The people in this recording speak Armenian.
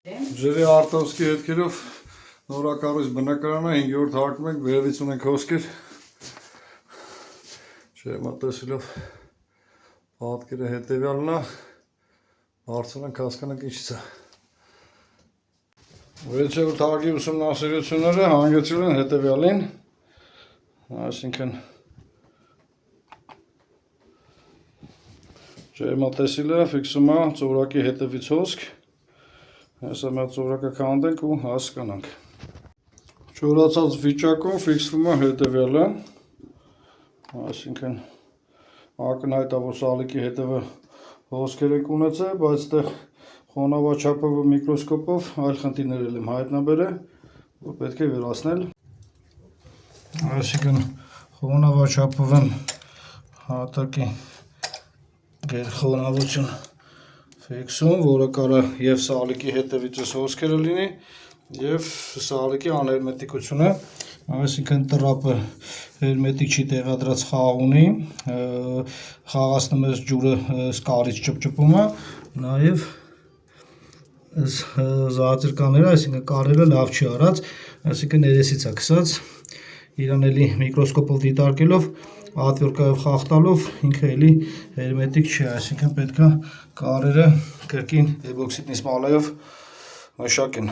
Ջրի արտոսքի հետքերով նորակառույց բնակարանը 5-րդ հարկում ենք, վերևից ունենք հոսքեր, չեմատեսելով պատկերը հետևյալն է, հարցնենք հասկանանք ինչից է։ 6-րդ հարկի ուսումնասիրությունները հանգեցրել են հետևյալին, այսինքն ջերմատեսիլը ֆիքսում է ծովրակի հետևից հոսք, հեսա մեր ծովրակը քանդենք ու հասկանանք։ Չորացած վիճակում ֆիքսվում է հետևյալը, այսինքն ակնհայտ է, որ սալիկի հետևը հոսքեր ենք ունեցել, բայց այդտեղ խոնավաչափով ու միկրոսկոպով այլ խնդիրներ եմ հայտնաբերել, որ պետք է վերացնել։ Այսինքն խոնավաչափով եմ հատակի գերխոնավություն ֆիքսում, որը կարա և սալիկի հետևից հոսքերը լինի, և սալիկի աներմետիկությունը, այսինքն տրապը հերմետիկ չի տեղադրած խաղ ունի, խաղացնում ես ջուրը սկալից ճպճպում է, նաև զարծրկաները, այսինքն կարերը լավ չի արած, այսինքն ներեսից է քսած, իրան էլի միկրոսկոպով դիտարկելով, ատվյորկայով խախտալով ինքը էլի հերմետիկ չի, այսինքն պետք է կարերը կրկին էպոքսիդնի սմալայով մշակեն։